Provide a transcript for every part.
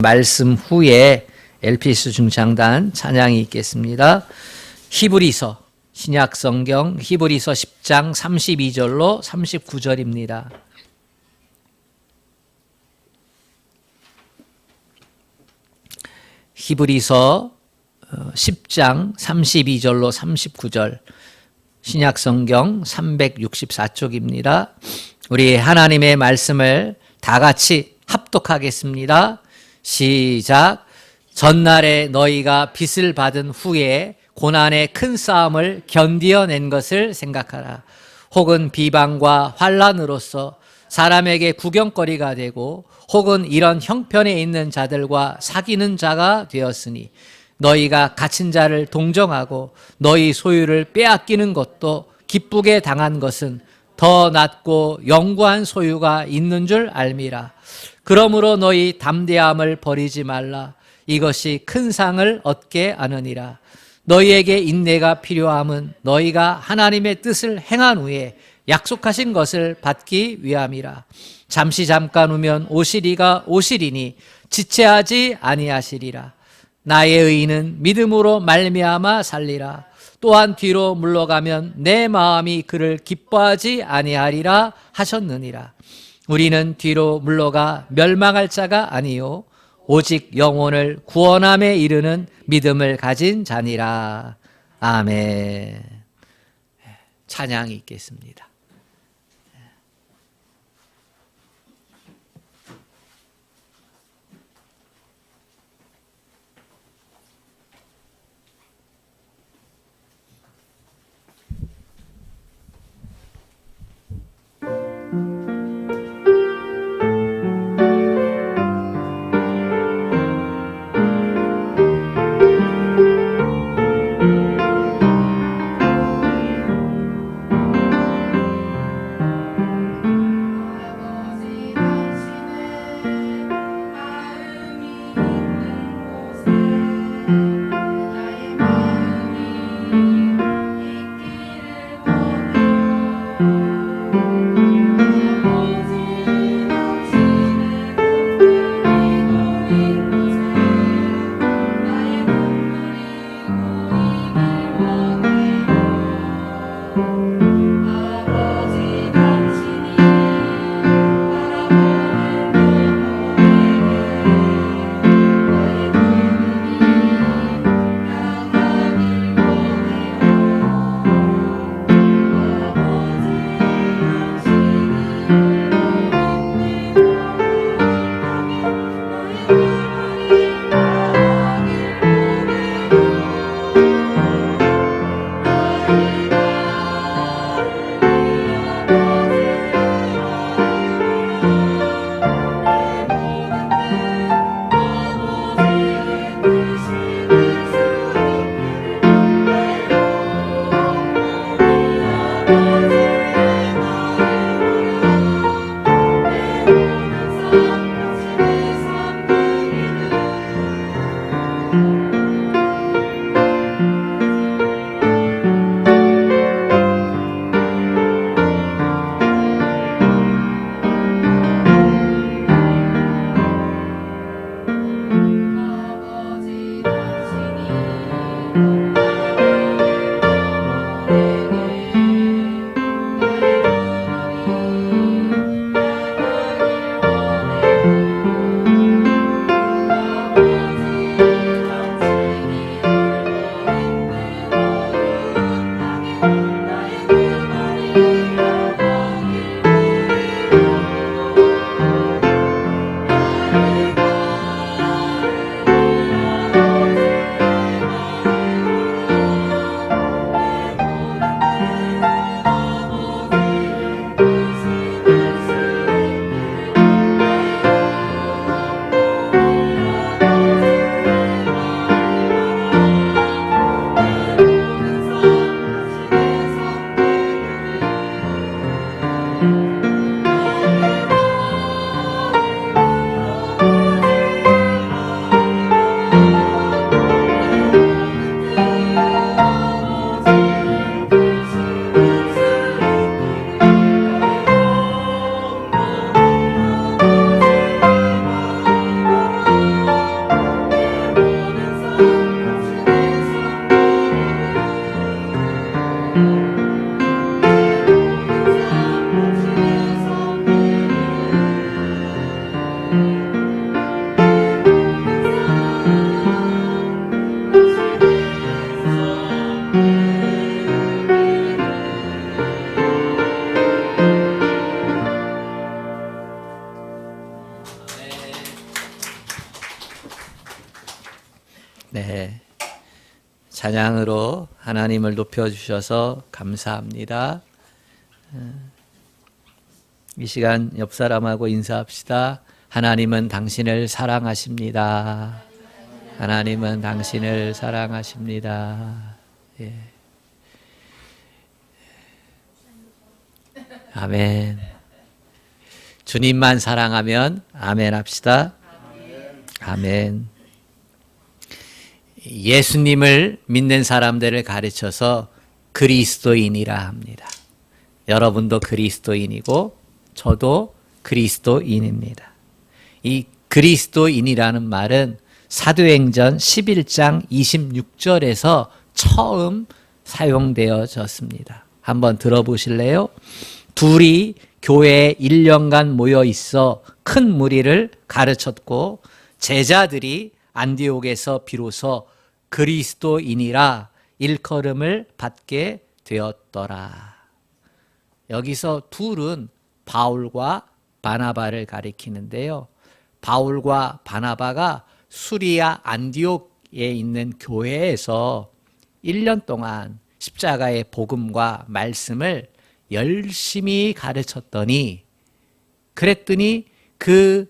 말씀 후에 LPS 중창단 찬양이 있겠습니다. 히브리서 신약성경 히브리서 10장 32절로 39절입니다. 히브리서 10장 32절로 39절 신약성경 364쪽입니다. 우리 하나님의 말씀을 다 같이 합독하겠습니다. 시작. 전날에 너희가 빚을 받은 후에 고난의 큰 싸움을 견디어낸 것을 생각하라. 혹은 비방과 환난으로서 사람에게 구경거리가 되고 혹은 이런 형편에 있는 자들과 사귀는 자가 되었으니 너희가 갇힌 자를 동정하고 너희 소유를 빼앗기는 것도 기쁘게 당한 것은 더 낫고 영구한 소유가 있는 줄 알미라. 그러므로 너희 담대함을 버리지 말라. 이것이 큰 상을 얻게 하느니라. 너희에게 인내가 필요함은 너희가 하나님의 뜻을 행한 후에 약속하신 것을 받기 위함이라. 잠깐 후면 오시리가 오시리니 지체하지 아니하시리라. 나의 의인은 믿음으로 말미암아 살리라. 또한 뒤로 물러가면 내 마음이 그를 기뻐하지 아니하리라 하셨느니라. 우리는 뒤로 물러가 멸망할 자가 아니요 오직 영혼을 구원함에 이르는 믿음을 가진 자니라. 아멘. 찬양이 있겠습니다. 네, 찬양으로 하나님을 높여주셔서 감사합니다. 이 시간 옆 사람하고 인사합시다. 하나님은 당신을 사랑하십니다. 하나님은 당신을 사랑하십니다. 예. 아멘. 주님만 사랑하면 아멘 합시다. 아멘. 예수님을 믿는 사람들을 가르쳐서 그리스도인이라 합니다. 여러분도 그리스도인이고 저도 그리스도인입니다. 이 그리스도인이라는 말은 사도행전 11장 26절에서 처음 사용되어졌습니다. 한번 들어보실래요? 둘이 교회에 1년간 모여 있어 큰 무리를 가르쳤고 제자들이 안디옥에서 비로소 그리스도인이라 일컬음을 받게 되었더라. 여기서 둘은 바울과 바나바를 가리키는데요. 바울과 바나바가 수리아 안디옥에 있는 교회에서 1년 동안 십자가의 복음과 말씀을 열심히 가르쳤더니 그랬더니 그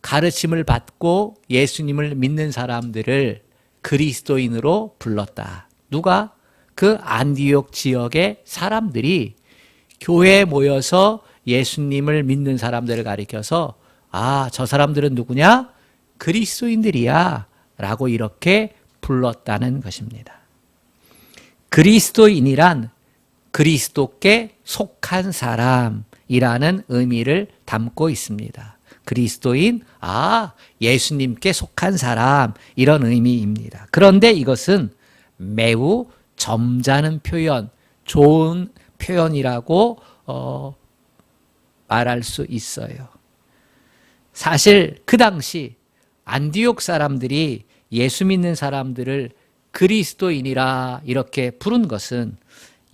가르침을 받고 예수님을 믿는 사람들을 그리스도인으로 불렀다. 누가? 그 안디옥 지역의 사람들이 교회에 모여서 예수님을 믿는 사람들을 가리켜서 아, 저 사람들은 누구냐? 그리스도인들이야 라고 이렇게 불렀다는 것입니다. 그리스도인이란 그리스도께 속한 사람이라는 의미를 담고 있습니다. 그리스도인, 예수님께 속한 사람 이런 의미입니다. 그런데 이것은 매우 점잖은 표현, 좋은 표현이라고 말할 수 있어요. 사실 그 당시 안디옥 사람들이 예수 믿는 사람들을 그리스도인이라 이렇게 부른 것은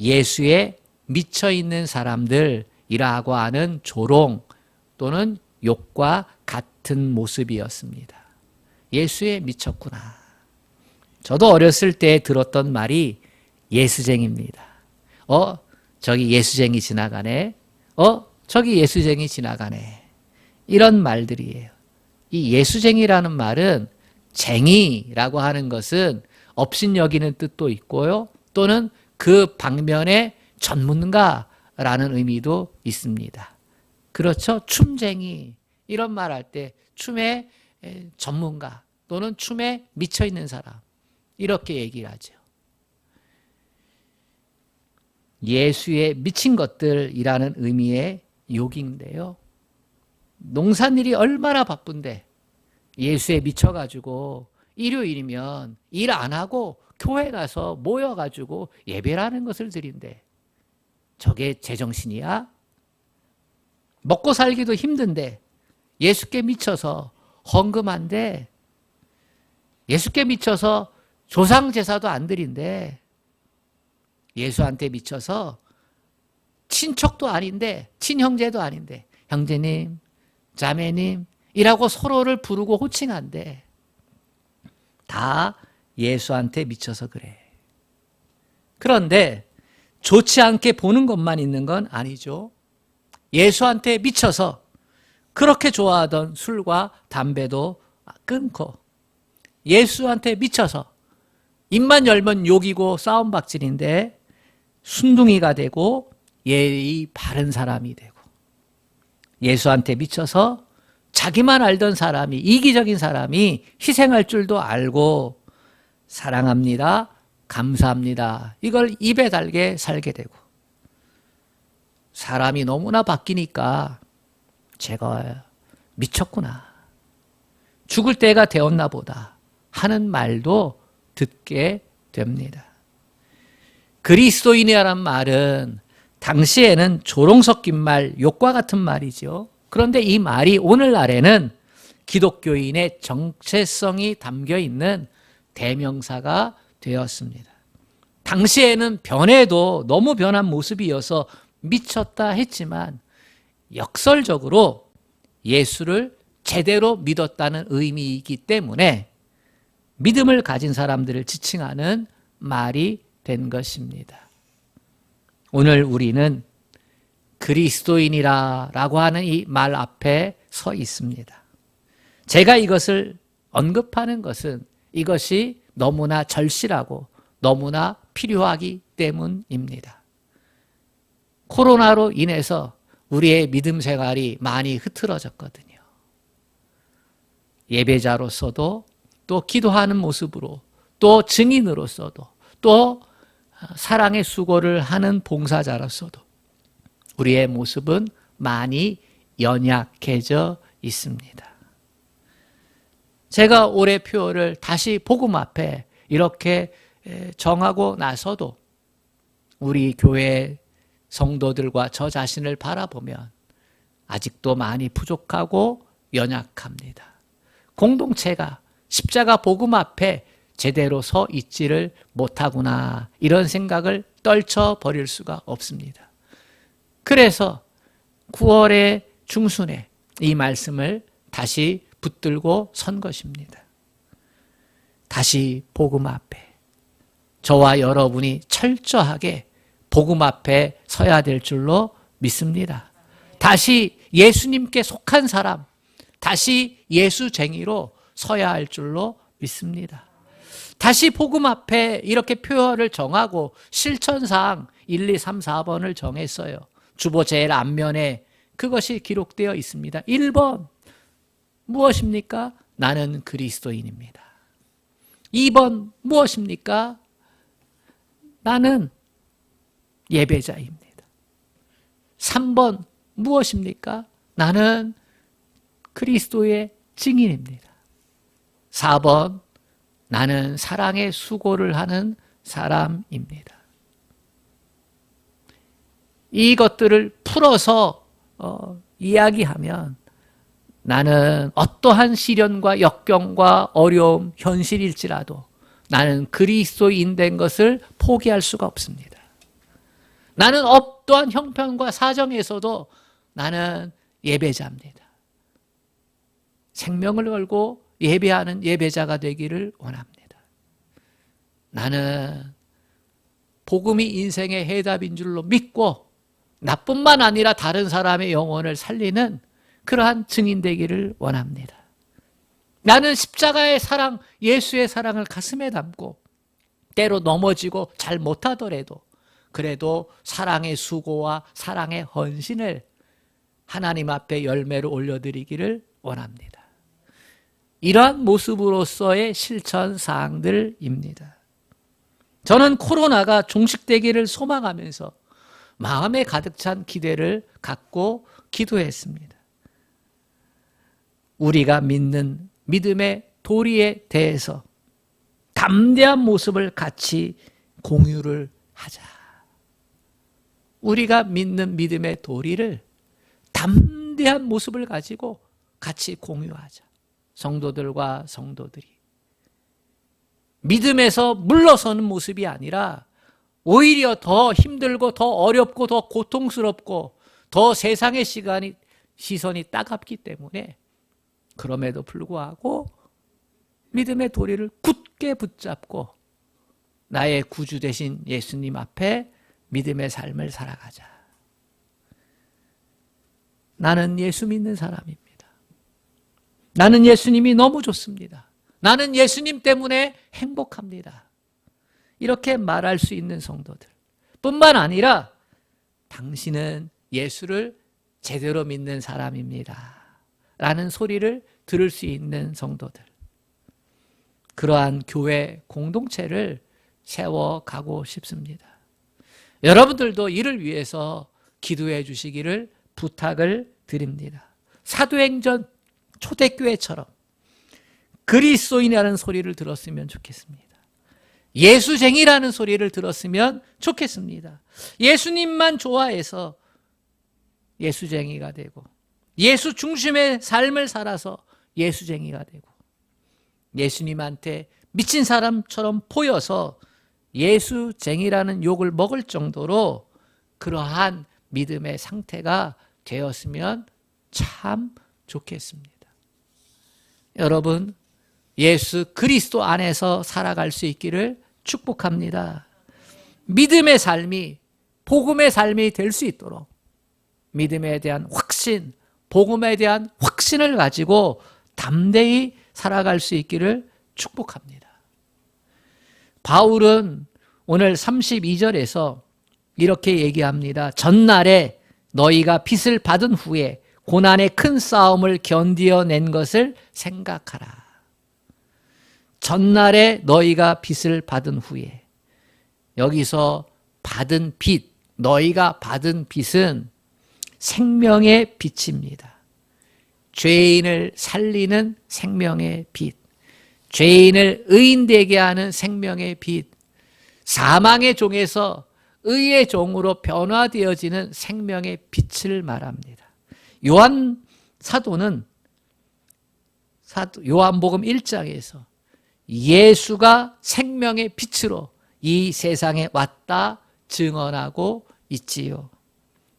예수에 미쳐 있는 사람들이라고 하는 조롱 또는 욕과 같은 모습이었습니다. 예수에 미쳤구나. 저도 어렸을 때 들었던 말이 예수쟁입니다. 저기 예수쟁이 지나가네. 저기 예수쟁이 지나가네. 이런 말들이에요. 이 예수쟁이라는 말은 쟁이라고 하는 것은 업신여기는 뜻도 있고요. 또는 그 방면의 전문가라는 의미도 있습니다. 그렇죠? 춤쟁이 이런 말 할 때 춤의 전문가 또는 춤에 미쳐 있는 사람 이렇게 얘기를 하죠. 예수에 미친 것들이라는 의미의 욕인데요. 농산일이 얼마나 바쁜데 예수에 미쳐가지고 일요일이면 일 안 하고 교회 가서 모여가지고 예배라는 것을 드린대. 저게 제정신이야? 먹고 살기도 힘든데 예수께 미쳐서 헌금한데 예수께 미쳐서 조상제사도 안 드린대. 예수한테 미쳐서 친척도 아닌데 친형제도 아닌데 형제님, 자매님 이라고 서로를 부르고 호칭한대. 다 예수한테 미쳐서 그래. 그런데 좋지 않게 보는 것만 있는 건 아니죠. 예수한테 미쳐서 그렇게 좋아하던 술과 담배도 끊고 예수한테 미쳐서 입만 열면 욕이고 싸움박질인데 순둥이가 되고 예의 바른 사람이 되고 예수한테 미쳐서 자기만 알던 사람이 이기적인 사람이 희생할 줄도 알고 사랑합니다. 감사합니다. 이걸 입에 달게 살게 되고 사람이 너무나 바뀌니까 제가 미쳤구나. 죽을 때가 되었나 보다 하는 말도 듣게 됩니다. 그리스도인이라는 말은 당시에는 조롱 섞인 말, 욕과 같은 말이죠. 그런데 이 말이 오늘날에는 기독교인의 정체성이 담겨 있는 대명사가 되었습니다. 당시에는 변해도 너무 변한 모습이어서 미쳤다 했지만 역설적으로 예수를 제대로 믿었다는 의미이기 때문에 믿음을 가진 사람들을 지칭하는 말이 된 것입니다. 오늘 우리는 그리스도인이라고 하는 이 말 앞에 서 있습니다. 제가 이것을 언급하는 것은 이것이 너무나 절실하고 너무나 필요하기 때문입니다. 코로나로 인해서 우리의 믿음 생활이 많이 흐트러졌거든요. 예배자로서도 또 기도하는 모습으로 또 증인으로서도 또 사랑의 수고를 하는 봉사자로서도 우리의 모습은 많이 연약해져 있습니다. 제가 올해 표를 다시 복음 앞에 이렇게 정하고 나서도 우리 교회 성도들과 저 자신을 바라보면 아직도 많이 부족하고 연약합니다. 공동체가 십자가 복음 앞에 제대로 서 있지를 못하구나, 이런 생각을 떨쳐버릴 수가 없습니다. 그래서 9월의 중순에 이 말씀을 다시 붙들고 선 것입니다. 다시 복음 앞에 저와 여러분이 철저하게 복음 앞에 서야 될 줄로 믿습니다. 다시 예수님께 속한 사람, 다시 예수쟁이로 서야 할 줄로 믿습니다. 다시 복음 앞에 이렇게 표어를 정하고 실천사항 1, 2, 3, 4번을 정했어요. 주보 제일 앞면에 그것이 기록되어 있습니다. 1번 무엇입니까? 나는 그리스도인입니다. 2번 무엇입니까? 나는 예배자입니다. 3번 무엇입니까? 나는 그리스도의 증인입니다. 4번 나는 사랑의 수고를 하는 사람입니다. 이것들을 풀어서 이야기하면 나는 어떠한 시련과 역경과 어려움, 현실일지라도 나는 그리스도인 된 것을 포기할 수가 없습니다. 나는 어떠한 형편과 사정에서도 나는 예배자입니다. 생명을 걸고 예배하는 예배자가 되기를 원합니다. 나는 복음이 인생의 해답인 줄로 믿고 나뿐만 아니라 다른 사람의 영혼을 살리는 그러한 증인 되기를 원합니다. 나는 십자가의 사랑, 예수의 사랑을 가슴에 담고 때로 넘어지고 잘 못하더라도 그래도 사랑의 수고와 사랑의 헌신을 하나님 앞에 열매로 올려드리기를 원합니다. 이러한 모습으로서의 실천 사항들입니다. 저는 코로나가 종식되기를 소망하면서 마음에 가득 찬 기대를 갖고 기도했습니다. 우리가 믿는 믿음의 도리에 대해서 담대한 모습을 같이 공유를 하자. 우리가 믿는 믿음의 도리를 담대한 모습을 가지고 같이 공유하자. 성도들과 성도들이 믿음에서 물러서는 모습이 아니라 오히려 더 힘들고 더 어렵고 더 고통스럽고 더 세상의 시선이 따갑기 때문에 그럼에도 불구하고 믿음의 도리를 굳게 붙잡고 나의 구주 되신 예수님 앞에 믿음의 삶을 살아가자. 나는 예수 믿는 사람입니다. 나는 예수님이 너무 좋습니다. 나는 예수님 때문에 행복합니다. 이렇게 말할 수 있는 성도들 뿐만 아니라 당신은 예수를 제대로 믿는 사람입니다 라는 소리를 들을 수 있는 성도들, 그러한 교회 공동체를 세워가고 싶습니다. 여러분들도 이를 위해서 기도해 주시기를 부탁을 드립니다. 사도행전 초대교회처럼 그리스도인이라는 소리를 들었으면 좋겠습니다. 예수쟁이라는 소리를 들었으면 좋겠습니다. 예수님만 좋아해서 예수쟁이가 되고 예수 중심의 삶을 살아서 예수쟁이가 되고 예수님한테 미친 사람처럼 보여서 예수쟁이라는 욕을 먹을 정도로 그러한 믿음의 상태가 되었으면 참 좋겠습니다. 여러분, 예수 그리스도 안에서 살아갈 수 있기를 축복합니다. 믿음의 삶이 복음의 삶이 될 수 있도록 믿음에 대한 확신, 복음에 대한 확신을 가지고 담대히 살아갈 수 있기를 축복합니다. 바울은 오늘 32절에서 이렇게 얘기합니다. 전날에 너희가 빚을 받은 후에 고난의 큰 싸움을 견디어낸 것을 생각하라. 전날에 너희가 빚을 받은 후에, 여기서 받은 빚, 너희가 받은 빚은 생명의 빚입니다. 죄인을 살리는 생명의 빚, 죄인을 의인되게 하는 생명의 빚, 사망의 종에서 의의 종으로 변화되어지는 생명의 빛을 말합니다. 요한 사도는 요한복음 1장에서 예수가 생명의 빛으로 이 세상에 왔다 증언하고 있지요.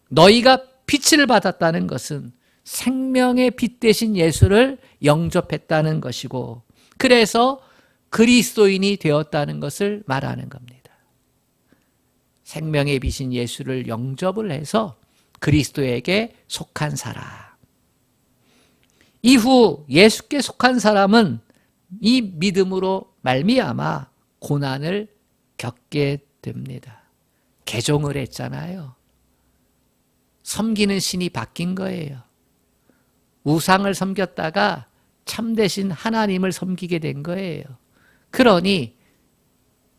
너희가 빛을 받았다는 것은 생명의 빛 대신 예수를 영접했다는 것이고, 그래서 그리스도인이 되었다는 것을 말하는 겁니다. 생명의 빛인 예수를 영접을 해서 그리스도에게 속한 사람. 이후 예수께 속한 사람은 이 믿음으로 말미암아 고난을 겪게 됩니다. 개종을 했잖아요. 섬기는 신이 바뀐 거예요. 우상을 섬겼다가 참되신 하나님을 섬기게 된 거예요. 그러니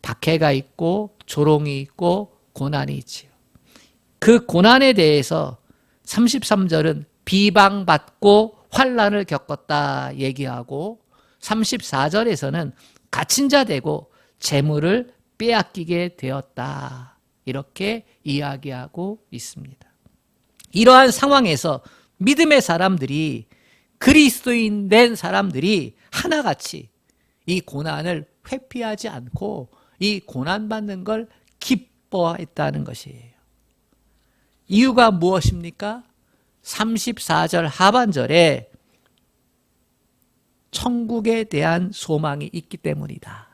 박해가 있고 조롱이 있고 고난이 있지요. 그 고난에 대해서 33절은 비방받고 환난을 겪었다 얘기하고, 34절에서는 갇힌 자 되고 재물을 빼앗기게 되었다 이렇게 이야기하고 있습니다. 이러한 상황에서 믿음의 사람들이, 그리스도인 된 사람들이 하나같이 이 고난을 회피하지 않고 이 고난받는 걸 기뻐했다는 것이에요. 이유가 무엇입니까? 34절 하반절에 천국에 대한 소망이 있기 때문이다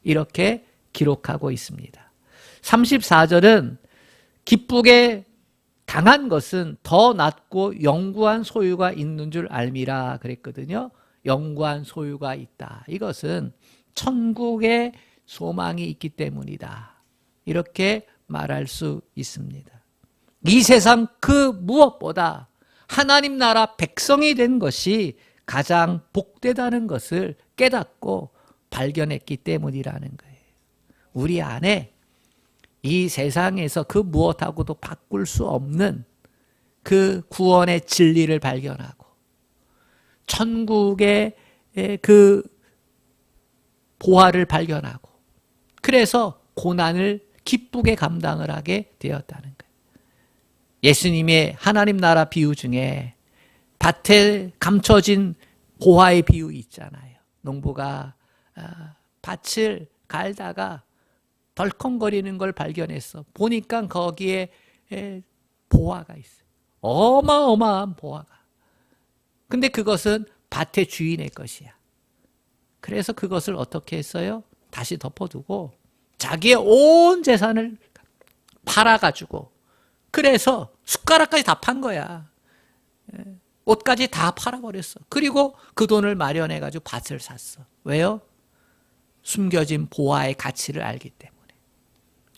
이렇게 기록하고 있습니다. 34절은 기쁘게 당한 것은 더 낫고 영구한 소유가 있는 줄 알미라 그랬거든요. 영구한 소유가 있다. 이것은 천국에 소망이 있기 때문이다. 이렇게 말할 수 있습니다. 이 세상 그 무엇보다 하나님 나라 백성이 된 것이 가장 복되다는 것을 깨닫고 발견했기 때문이라는 거예요. 우리 안에 이 세상에서 그 무엇하고도 바꿀 수 없는 그 구원의 진리를 발견하고 천국의 그 보화를 발견하고, 그래서 고난을 기쁘게 감당을 하게 되었다는 거예요. 예수님의 하나님 나라 비유 중에 밭에 감춰진 보화의 비유 있잖아요. 농부가 밭을 갈다가 덜컹거리는 걸 발견했어. 보니까 거기에 보화가 있어요. 어마어마한 보화가. 근데 그것은 밭의 주인의 것이야. 그래서 그것을 어떻게 했어요? 다시 덮어두고 자기의 온 재산을 팔아가지고, 그래서 숟가락까지 다 판 거야. 옷까지 다 팔아버렸어. 그리고 그 돈을 마련해가지고 밭을 샀어. 왜요? 숨겨진 보화의 가치를 알기 때문에.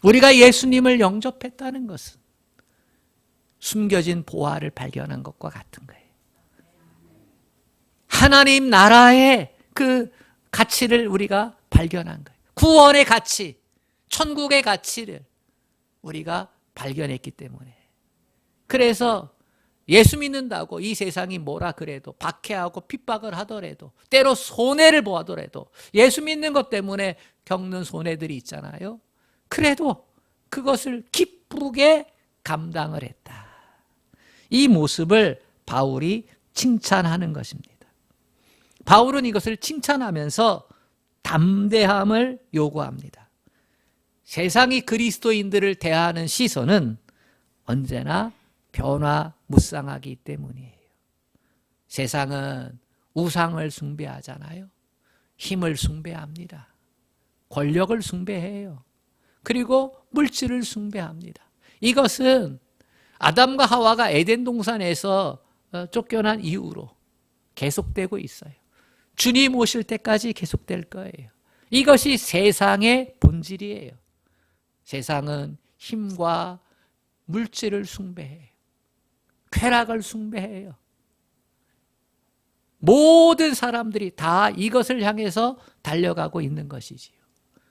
우리가 예수님을 영접했다는 것은 숨겨진 보화를 발견한 것과 같은 거예요. 하나님 나라의 그 가치를 우리가 발견한 거예요. 구원의 가치, 천국의 가치를 우리가 발견했기 때문에. 그래서 예수 믿는다고 이 세상이 뭐라 그래도, 박해하고 핍박을 하더라도, 때로 손해를 보더라도, 예수 믿는 것 때문에 겪는 손해들이 있잖아요. 그래도 그것을 기쁘게 감당을 했다. 이 모습을 바울이 칭찬하는 것입니다. 바울은 이것을 칭찬하면서 담대함을 요구합니다. 세상이 그리스도인들을 대하는 시선은 언제나 변화무쌍하기 때문이에요. 세상은 우상을 숭배하잖아요. 힘을 숭배합니다. 권력을 숭배해요. 그리고 물질을 숭배합니다. 이것은 아담과 하와가 에덴 동산에서 쫓겨난 이후로 계속되고 있어요. 주님 오실 때까지 계속될 거예요. 이것이 세상의 본질이에요. 세상은 힘과 물질을 숭배해요. 쾌락을 숭배해요. 모든 사람들이 다 이것을 향해서 달려가고 있는 것이지요.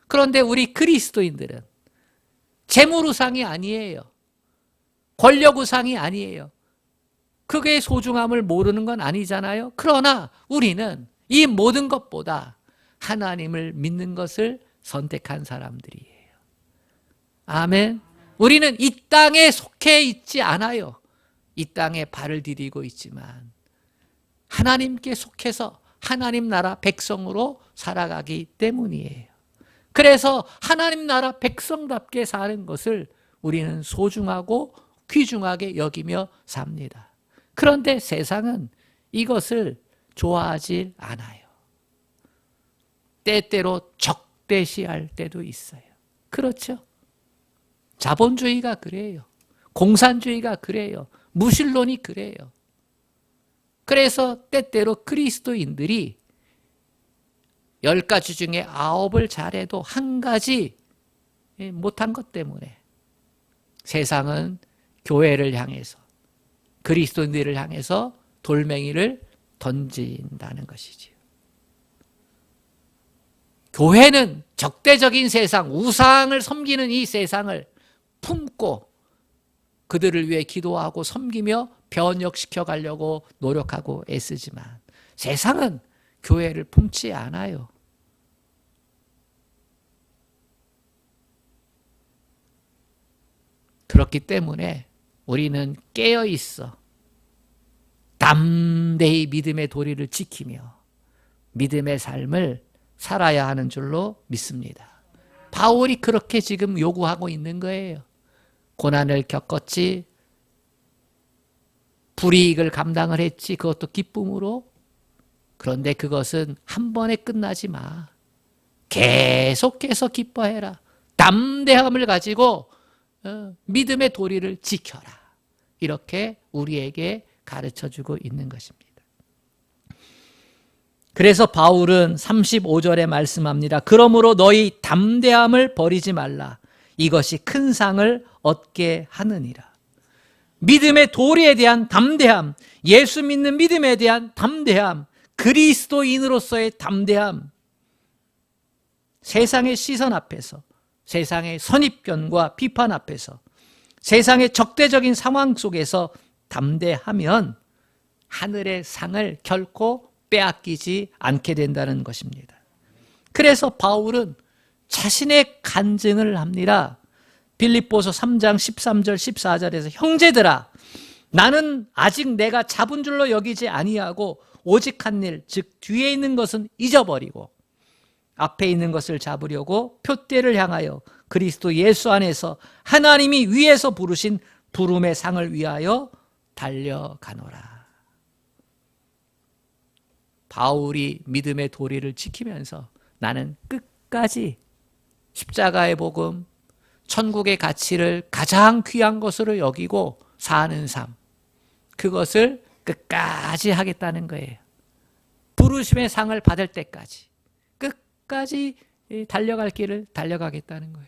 그런데 우리 그리스도인들은 재물우상이 아니에요. 권력우상이 아니에요. 그게 소중함을 모르는 건 아니잖아요. 그러나 우리는 이 모든 것보다 하나님을 믿는 것을 선택한 사람들이에요. 아멘. 우리는 이 땅에 속해 있지 않아요. 이 땅에 발을 디디고 있지만 하나님께 속해서 하나님 나라 백성으로 살아가기 때문이에요. 그래서 하나님 나라 백성답게 사는 것을 우리는 소중하고 귀중하게 여기며 삽니다. 그런데 세상은 이것을 좋아하지 않아요. 때때로 적대시할 때도 있어요. 그렇죠? 자본주의가 그래요. 공산주의가 그래요. 무신론이 그래요. 그래서 때때로 그리스도인들이 10가지 중에 9을 잘해도 한 가지 못한 것 때문에 세상은 교회를 향해서 그리스도인들을 향해서 돌멩이를 던진다는 것이지요. 교회는 적대적인 세상, 우상을 섬기는 이 세상을 품고 그들을 위해 기도하고 섬기며 변혁시켜 가려고 노력하고 애쓰지만 세상은 교회를 품지 않아요. 그렇기 때문에 우리는 깨어 있어 담대히 믿음의 도리를 지키며 믿음의 삶을 살아야 하는 줄로 믿습니다. 바울이 그렇게 지금 요구하고 있는 거예요. 고난을 겪었지, 불이익을 감당을 했지, 그것도 기쁨으로. 그런데 그것은 한 번에 끝나지 마. 계속해서 기뻐해라. 담대함을 가지고 믿음의 도리를 지켜라. 이렇게 우리에게 가르쳐주고 있는 것입니다. 그래서 바울은 35절에 말씀합니다. 그러므로 너희 담대함을 버리지 말라. 이것이 큰 상을 얻게 하느니라. 믿음의 도리에 대한 담대함, 예수 믿는 믿음에 대한 담대함, 그리스도인으로서의 담대함, 세상의 시선 앞에서, 세상의 선입견과 비판 앞에서, 세상의 적대적인 상황 속에서 담대하면 하늘의 상을 결코 빼앗기지 않게 된다는 것입니다. 그래서 바울은 자신의 간증을 합니다. 빌립보서 3장 13절 14절에서 형제들아 나는 아직 내가 잡은 줄로 여기지 아니하고 오직 한 일 즉 뒤에 있는 것은 잊어버리고 앞에 있는 것을 잡으려고 표대를 향하여 그리스도 예수 안에서 하나님이 위에서 부르신 부름의 상을 위하여 달려가노라. 바울이 믿음의 도리를 지키면서 나는 끝까지 십자가의 복음, 천국의 가치를 가장 귀한 것으로 여기고 사는 삶, 그것을 끝까지 하겠다는 거예요. 부르심의 상을 받을 때까지 끝까지 달려갈 길을 달려가겠다는 거예요.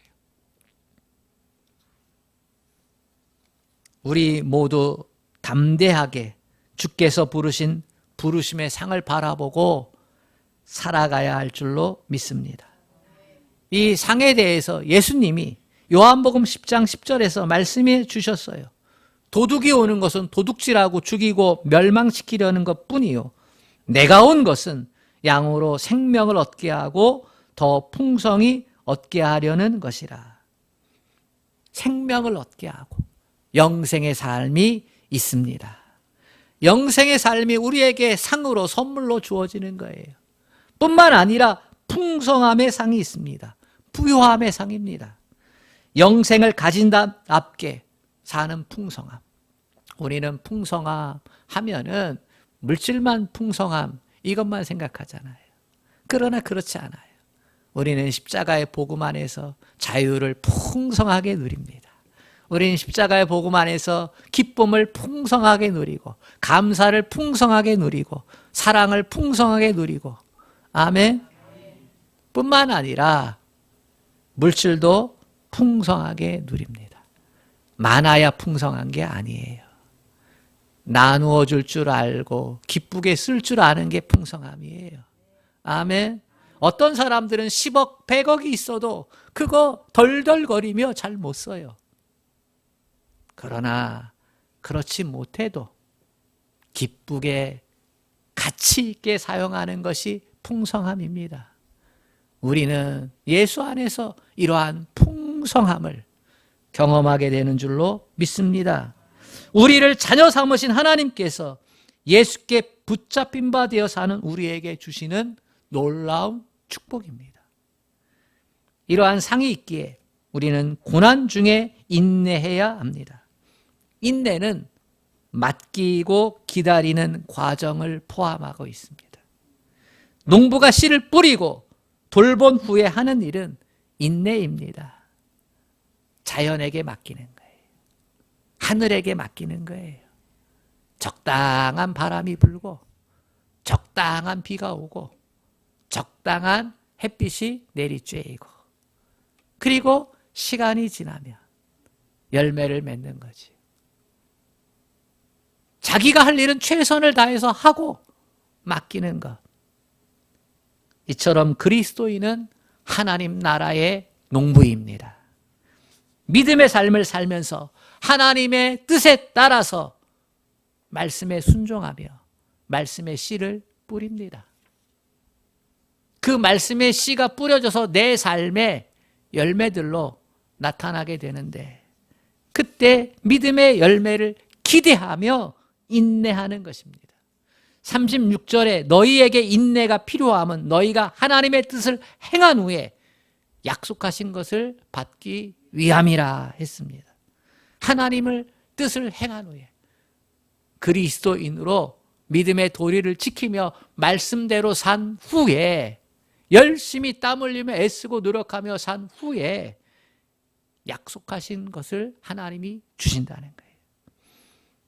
우리 모두 담대하게 주께서 부르신 부르심의 상을 바라보고 살아가야 할 줄로 믿습니다. 이 상에 대해서 예수님이 요한복음 10장 10절에서 말씀해 주셨어요. 도둑이 오는 것은 도둑질하고 죽이고 멸망시키려는 것뿐이요 내가 온 것은 양으로 생명을 얻게 하고 더 풍성히 얻게 하려는 것이라. 생명을 얻게 하고 영생의 삶이 있습니다. 영생의 삶이 우리에게 상으로 선물로 주어지는 거예요. 뿐만 아니라 풍성함의 상이 있습니다. 부요함의 상입니다. 영생을 가진답게 사는 풍성함. 우리는 풍성함 하면은 물질만 풍성함 이것만 생각하잖아요. 그러나 그렇지 않아요. 우리는 십자가의 복음 안에서 자유를 풍성하게 누립니다. 우리는 십자가의 복음 안에서 기쁨을 풍성하게 누리고 감사를 풍성하게 누리고 사랑을 풍성하게 누리고 아멘. 뿐만 아니라 물질도 풍성하게 누립니다. 많아야 풍성한 게 아니에요. 나누어 줄 줄 알고 기쁘게 쓸 줄 아는 게 풍성함이에요. 아멘. 어떤 사람들은 10억, 100억이 있어도 그거 덜덜거리며 잘 못 써요. 그러나 그렇지 못해도 기쁘게 가치 있게 사용하는 것이 풍성함입니다. 우리는 예수 안에서 이러한 풍성함을 경험하게 되는 줄로 믿습니다. 우리를 자녀 삼으신 하나님께서 예수께 붙잡힌 바 되어 사는 우리에게 주시는 놀라운 축복입니다. 이러한 상이 있기에 우리는 고난 중에 인내해야 합니다. 인내는 맡기고 기다리는 과정을 포함하고 있습니다. 농부가 씨를 뿌리고 돌본 후에 하는 일은 인내입니다. 자연에게 맡기는 거예요. 하늘에게 맡기는 거예요. 적당한 바람이 불고 적당한 비가 오고 적당한 햇빛이 내리쬐이고 그리고 시간이 지나면 열매를 맺는 거지. 자기가 할 일은 최선을 다해서 하고 맡기는 것. 이처럼 그리스도인은 하나님 나라의 농부입니다. 믿음의 삶을 살면서 하나님의 뜻에 따라서 말씀에 순종하며 말씀의 씨를 뿌립니다. 그 말씀의 씨가 뿌려져서 내 삶의 열매들로 나타나게 되는데 그때 믿음의 열매를 기대하며 인내하는 것입니다. 36절에 너희에게 인내가 필요함은 너희가 하나님의 뜻을 행한 후에 약속하신 것을 받기 위함이라 했습니다. 하나님을 뜻을 행한 후에 그리스도인으로 믿음의 도리를 지키며 말씀대로 산 후에 열심히 땀 흘리며 애쓰고 노력하며 산 후에 약속하신 것을 하나님이 주신다는 거예요.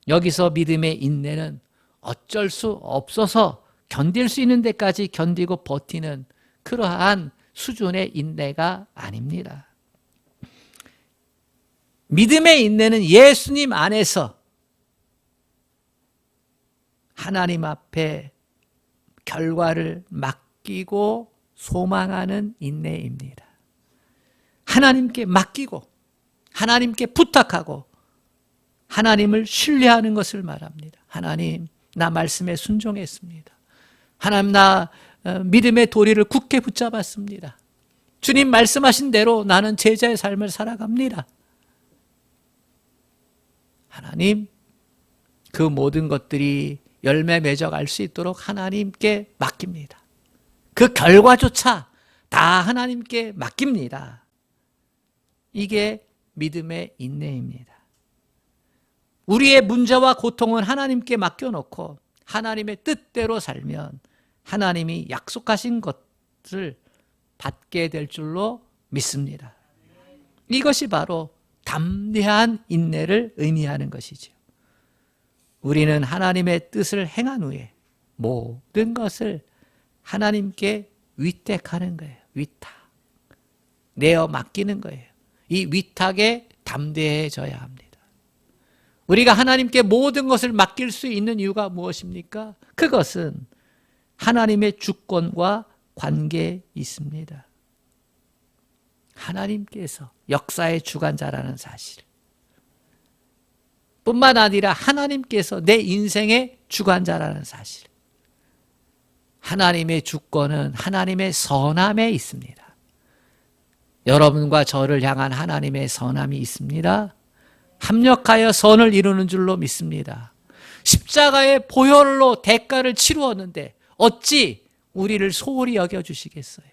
여기서 믿음의 인내는 어쩔 수 없어서 견딜 수 있는 데까지 견디고 버티는 그러한 수준의 인내가 아닙니다. 믿음의 인내는 예수님 안에서 하나님 앞에 결과를 맡기고 소망하는 인내입니다. 하나님께 맡기고 하나님께 부탁하고 하나님을 신뢰하는 것을 말합니다. 하나님, 나 말씀에 순종했습니다. 하나님, 나 믿음의 도리를 굳게 붙잡았습니다. 주님 말씀하신 대로 나는 제자의 삶을 살아갑니다. 하나님, 그 모든 것들이 열매 맺어갈 수 있도록 하나님께 맡깁니다. 그 결과조차 다 하나님께 맡깁니다. 이게 믿음의 인내입니다. 우리의 문제와 고통은 하나님께 맡겨놓고 하나님의 뜻대로 살면 하나님이 약속하신 것을 받게 될 줄로 믿습니다. 이것이 바로 담대한 인내를 의미하는 것이죠. 우리는 하나님의 뜻을 행한 후에 모든 것을 하나님께 위탁하는 거예요. 위탁. 내어 맡기는 거예요. 이 위탁에 담대해져야 합니다. 우리가 하나님께 모든 것을 맡길 수 있는 이유가 무엇입니까? 그것은 하나님의 주권과 관계에 있습니다. 하나님께서 역사의 주관자라는 사실. 뿐만 아니라 하나님께서 내 인생의 주관자라는 사실. 하나님의 주권은 하나님의 선함에 있습니다. 여러분과 저를 향한 하나님의 선함이 있습니다. 합력하여 선을 이루는 줄로 믿습니다. 십자가의 보혈로 대가를 치루었는데 어찌 우리를 소홀히 여겨주시겠어요?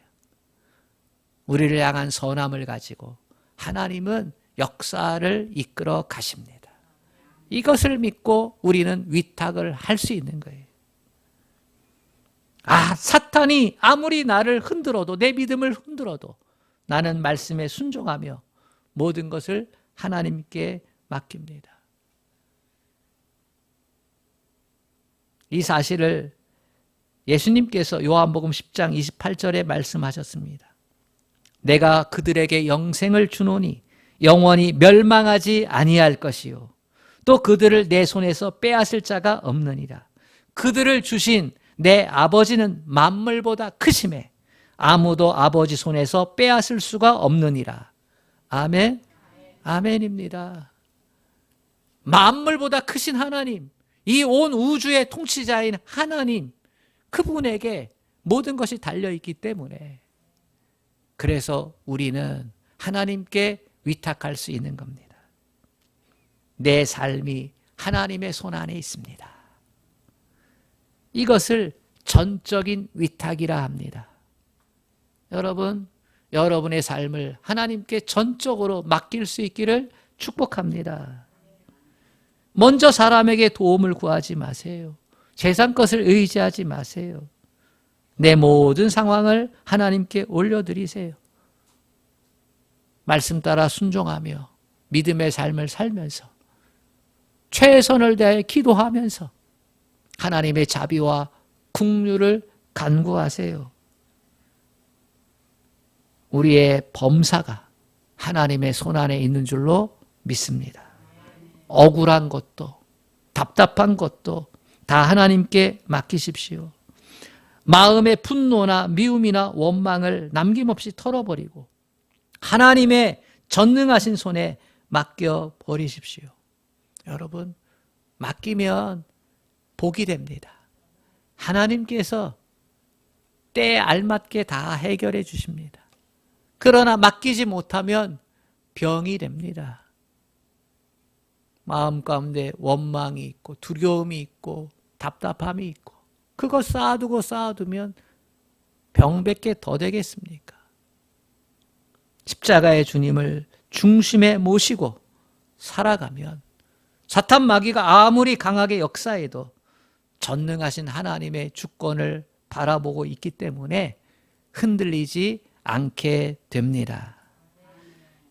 우리를 향한 선함을 가지고 하나님은 역사를 이끌어 가십니다. 이것을 믿고 우리는 위탁을 할 수 있는 거예요. 사탄이 아무리 나를 흔들어도, 내 믿음을 흔들어도 나는 말씀에 순종하며 모든 것을 하나님께 맡깁니다. 이 사실을 예수님께서 요한복음 10장 28절에 말씀하셨습니다. 내가 그들에게 영생을 주노니 영원히 멸망하지 아니할 것이요 또 그들을 내 손에서 빼앗을 자가 없느니라. 그들을 주신 내 아버지는 만물보다 크심에 아무도 아버지 손에서 빼앗을 수가 없느니라. 아멘. 아멘입니다. 만물보다 크신 하나님, 이 온 우주의 통치자인 하나님, 그분에게 모든 것이 달려있기 때문에 그래서 우리는 하나님께 위탁할 수 있는 겁니다. 내 삶이 하나님의 손 안에 있습니다. 이것을 전적인 위탁이라 합니다. 여러분, 여러분의 삶을 하나님께 전적으로 맡길 수 있기를 축복합니다. 먼저 사람에게 도움을 구하지 마세요. 세상 것을 의지하지 마세요. 내 모든 상황을 하나님께 올려드리세요. 말씀 따라 순종하며 믿음의 삶을 살면서 최선을 다해 기도하면서 하나님의 자비와 긍휼을 간구하세요. 우리의 범사가 하나님의 손 안에 있는 줄로 믿습니다. 억울한 것도 답답한 것도 다 하나님께 맡기십시오. 마음의 분노나 미움이나 원망을 남김없이 털어버리고 하나님의 전능하신 손에 맡겨버리십시오. 여러분, 맡기면 복이 됩니다. 하나님께서 때에 알맞게 다 해결해 주십니다. 그러나 맡기지 못하면 병이 됩니다. 마음 가운데 원망이 있고 두려움이 있고 답답함이 있고 그거 쌓아두면 병밖에 더 되겠습니까? 십자가의 주님을 중심에 모시고 살아가면 사탄 마귀가 아무리 강하게 역사해도 전능하신 하나님의 주권을 바라보고 있기 때문에 흔들리지 않게 됩니다.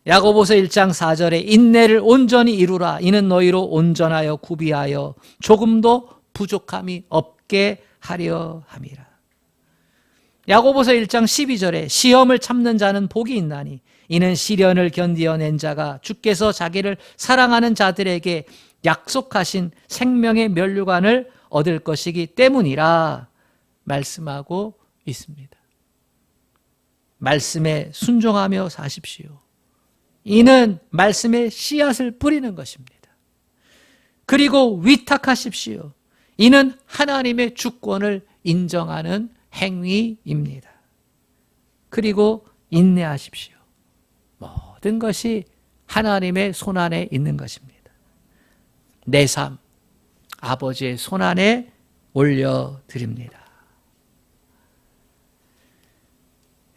야고보서 1장 4절에 인내를 온전히 이루라. 이는 너희로 온전하여 구비하여 조금도 부족함이 없게 하려 함이라. 야고보서 1장 12절에 시험을 참는 자는 복이 있나니 이는 시련을 견디어낸 자가 주께서 자기를 사랑하는 자들에게 약속하신 생명의 면류관을 얻을 것이기 때문이라 말씀하고 있습니다. 말씀에 순종하며 사십시오. 이는 말씀의 씨앗을 뿌리는 것입니다. 그리고 위탁하십시오. 이는 하나님의 주권을 인정하는 행위입니다. 그리고 인내하십시오. 모든 것이 하나님의 손 안에 있는 것입니다. 내 삶, 아버지의 손 안에 올려드립니다.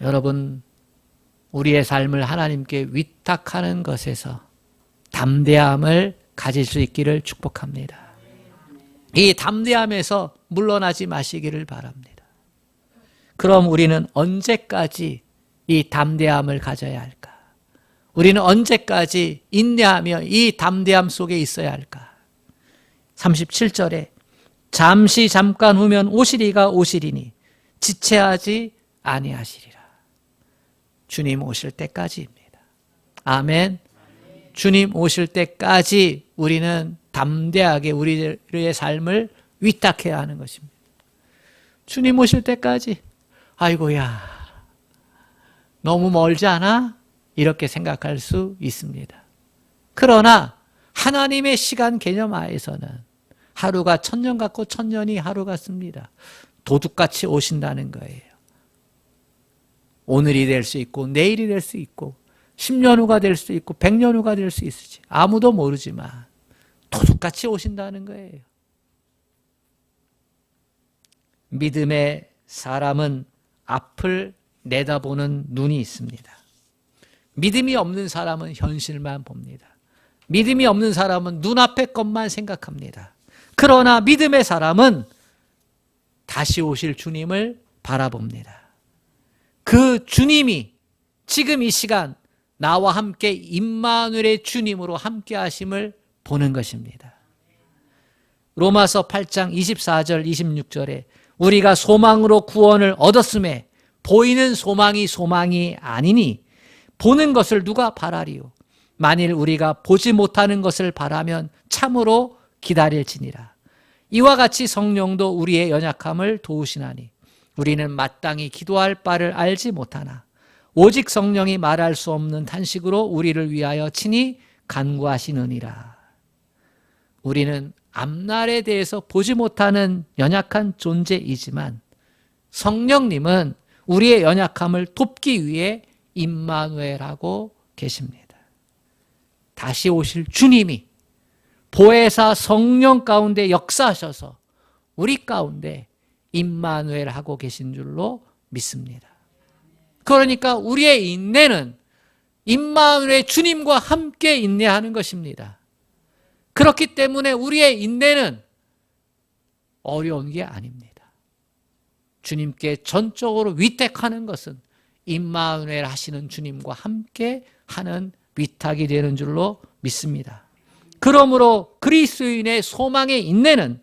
여러분, 우리의 삶을 하나님께 위탁하는 것에서 담대함을 가질 수 있기를 축복합니다. 이 담대함에서 물러나지 마시기를 바랍니다. 그럼 우리는 언제까지 이 담대함을 가져야 할까? 우리는 언제까지 인내하며 이 담대함 속에 있어야 할까? 37절에 잠시 잠깐 후면 오시리가 오시리니 지체하지 아니하시리라. 주님 오실 때까지입니다. 아멘. 주님 오실 때까지 우리는 담대하게 우리의 삶을 위탁해야 하는 것입니다. 주님 오실 때까지 아이고야 너무 멀지 않아? 이렇게 생각할 수 있습니다. 그러나 하나님의 시간 개념 하에서는 하루가 천년 같고 천년이 하루 같습니다. 도둑같이 오신다는 거예요. 오늘이 될 수 있고 내일이 될 수 있고 10년 후가 될 수 있고 100년 후가 될 수 있을지 아무도 모르지만 도둑같이 오신다는 거예요. 믿음의 사람은 앞을 내다보는 눈이 있습니다. 믿음이 없는 사람은 현실만 봅니다. 믿음이 없는 사람은 눈앞의 것만 생각합니다. 그러나 믿음의 사람은 다시 오실 주님을 바라봅니다. 그 주님이 지금 이 시간 나와 함께 임마누엘의 주님으로 함께 하심을 보는 것입니다. 로마서 8장 24절 26절에 우리가 소망으로 구원을 얻었음에 보이는 소망이 소망이 아니니 보는 것을 누가 바라리요. 만일 우리가 보지 못하는 것을 바라면 참으로 기다릴지니라. 이와 같이 성령도 우리의 연약함을 도우시나니 우리는 마땅히 기도할 바를 알지 못하나 오직 성령이 말할 수 없는 탄식으로 우리를 위하여 친히 간구하시느니라. 우리는 앞날에 대해서 보지 못하는 연약한 존재이지만 성령님은 우리의 연약함을 돕기 위해 임마누엘하고 계십니다. 다시 오실 주님이 보혜사 성령 가운데 역사하셔서 우리 가운데 임마누엘하고 계신 줄로 믿습니다. 그러니까 우리의 인내는 임마누엘 주님과 함께 인내하는 것입니다. 그렇기 때문에 우리의 인내는 어려운 게 아닙니다. 주님께 전적으로 위탁하는 것은 임마누엘 하시는 주님과 함께 하는 위탁이 되는 줄로 믿습니다. 그러므로 그리스도인의 소망의 인내는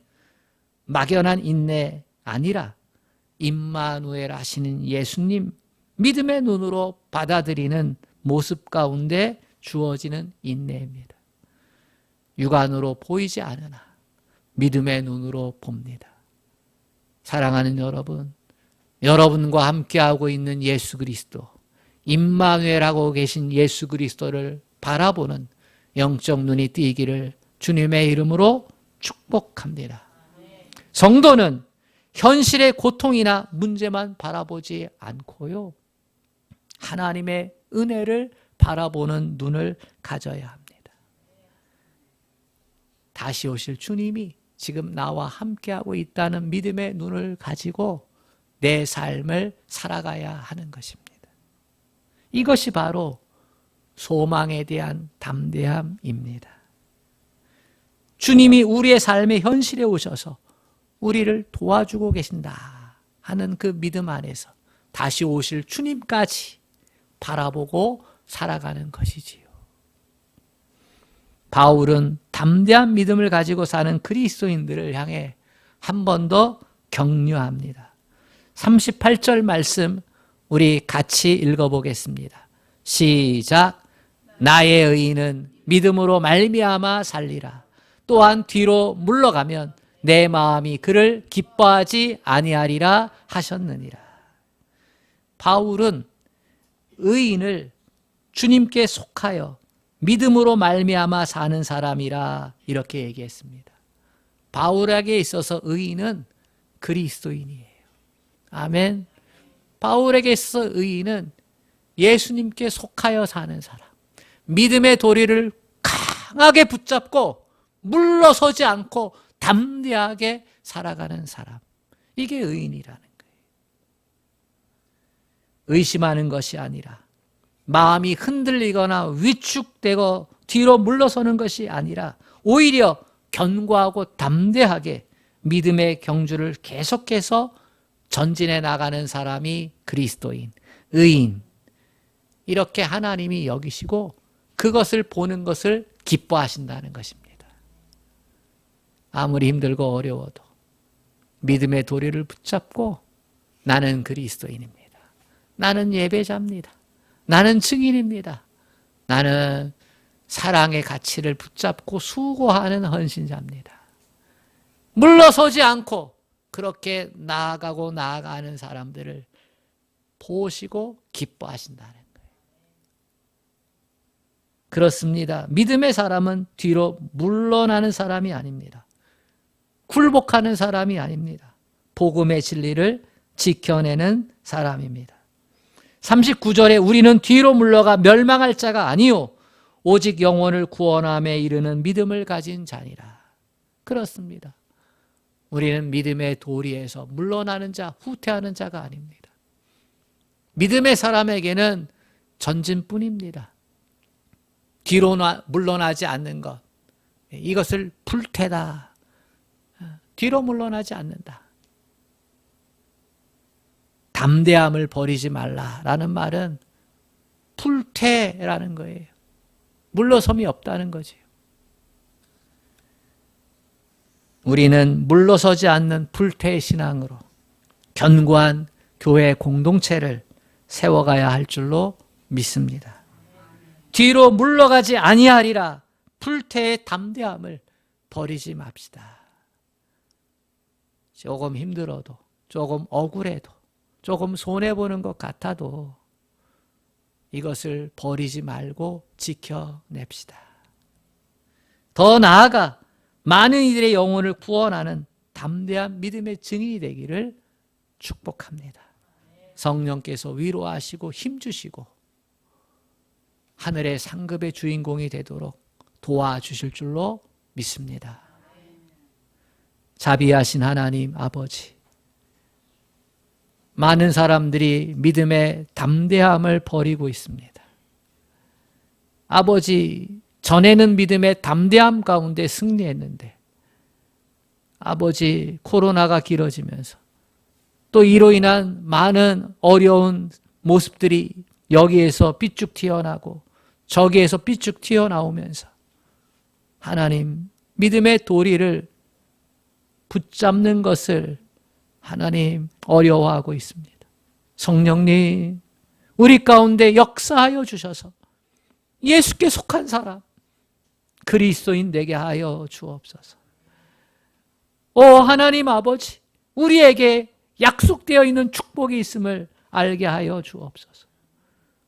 막연한 인내 아니라 임마누엘 하시는 예수님 믿음의 눈으로 받아들이는 모습 가운데 주어지는 인내입니다. 육안으로 보이지 않으나 믿음의 눈으로 봅니다. 사랑하는 여러분, 여러분과 함께하고 있는 예수 그리스도, 임마누엘하고 계신 예수 그리스도를 바라보는 영적 눈이 띄기를 주님의 이름으로 축복합니다. 성도는 현실의 고통이나 문제만 바라보지 않고요, 하나님의 은혜를 바라보는 눈을 가져야 합니다. 다시 오실 주님이 지금 나와 함께하고 있다는 믿음의 눈을 가지고 내 삶을 살아가야 하는 것입니다. 이것이 바로 소망에 대한 담대함입니다. 주님이 우리의 삶의 현실에 오셔서 우리를 도와주고 계신다 하는 그 믿음 안에서 다시 오실 주님까지 바라보고 살아가는 것이지요. 바울은 담대한 믿음을 가지고 사는 그리스도인들을 향해 한 번 더 격려합니다. 38절 말씀 우리 같이 읽어보겠습니다. 시작. 나의 의인은 믿음으로 말미암아 살리라. 또한 뒤로 물러가면 내 마음이 그를 기뻐하지 아니하리라 하셨느니라. 바울은 의인을 주님께 속하여 믿음으로 말미암아 사는 사람이라 이렇게 얘기했습니다. 바울에게 있어서 의인은 그리스도인이에요. 아멘. 바울에게 있어서 의인은 예수님께 속하여 사는 사람, 믿음의 도리를 강하게 붙잡고 물러서지 않고 담대하게 살아가는 사람, 이게 의인이라는 거예요. 의심하는 것이 아니라, 마음이 흔들리거나 위축되고 뒤로 물러서는 것이 아니라 오히려 견고하고 담대하게 믿음의 경주를 계속해서 전진해 나가는 사람이 그리스도인, 의인. 이렇게 하나님이 여기시고 그것을 보는 것을 기뻐하신다는 것입니다. 아무리 힘들고 어려워도 믿음의 도리를 붙잡고 나는 그리스도인입니다. 나는 예배자입니다. 나는 증인입니다. 나는 사랑의 가치를 붙잡고 수고하는 헌신자입니다. 물러서지 않고 그렇게 나아가는 사람들을 보시고 기뻐하신다는 거예요. 그렇습니다. 믿음의 사람은 뒤로 물러나는 사람이 아닙니다. 굴복하는 사람이 아닙니다. 복음의 진리를 지켜내는 사람입니다. 39절에 우리는 뒤로 물러가 멸망할 자가 아니요 오직 영혼을 구원함에 이르는 믿음을 가진 자니라. 그렇습니다. 우리는 믿음의 도리에서 물러나는 자, 후퇴하는 자가 아닙니다. 믿음의 사람에게는 전진뿐입니다. 뒤로 물러나지 않는 것, 이것을 불태다. 뒤로 물러나지 않는다. 담대함을 버리지 말라라는 말은 불태라는 거예요. 물러섬이 없다는 거지요. 우리는 물러서지 않는 불태의 신앙으로 견고한 교회 공동체를 세워가야 할 줄로 믿습니다. 뒤로 물러가지 아니하리라. 불태의 담대함을 버리지 맙시다. 조금 힘들어도, 조금 억울해도, 조금 손해보는 것 같아도 이것을 버리지 말고 지켜냅시다. 더 나아가 많은 이들의 영혼을 구원하는 담대한 믿음의 증인이 되기를 축복합니다. 성령께서 위로하시고 힘주시고 하늘의 상급의 주인공이 되도록 도와주실 줄로 믿습니다. 자비하신 하나님 아버지, 많은 사람들이 믿음의 담대함을 버리고 있습니다. 아버지, 전에는 믿음의 담대함 가운데 승리했는데 아버지, 코로나가 길어지면서 또 이로 인한 많은 어려운 모습들이 여기에서 삐쭉 튀어나오고 저기에서 삐쭉 튀어나오면서 하나님, 믿음의 도리를 붙잡는 것을 하나님 어려워하고 있습니다. 성령님, 우리 가운데 역사하여 주셔서 예수께 속한 사람, 그리스도인 되게 하여 주옵소서. 오 하나님 아버지, 우리에게 약속되어 있는 축복이 있음을 알게 하여 주옵소서.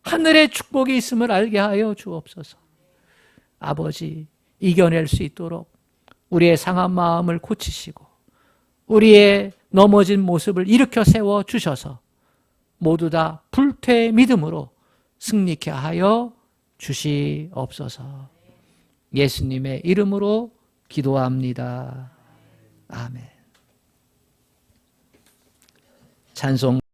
하늘의 축복이 있음을 알게 하여 주옵소서. 아버지, 이겨낼 수 있도록 우리의 상한 마음을 고치시고 우리의 넘어진 모습을 일으켜 세워 주셔서 모두 다 불태의 믿음으로 승리케 하여 주시옵소서. 예수님의 이름으로 기도합니다. 아멘. 찬송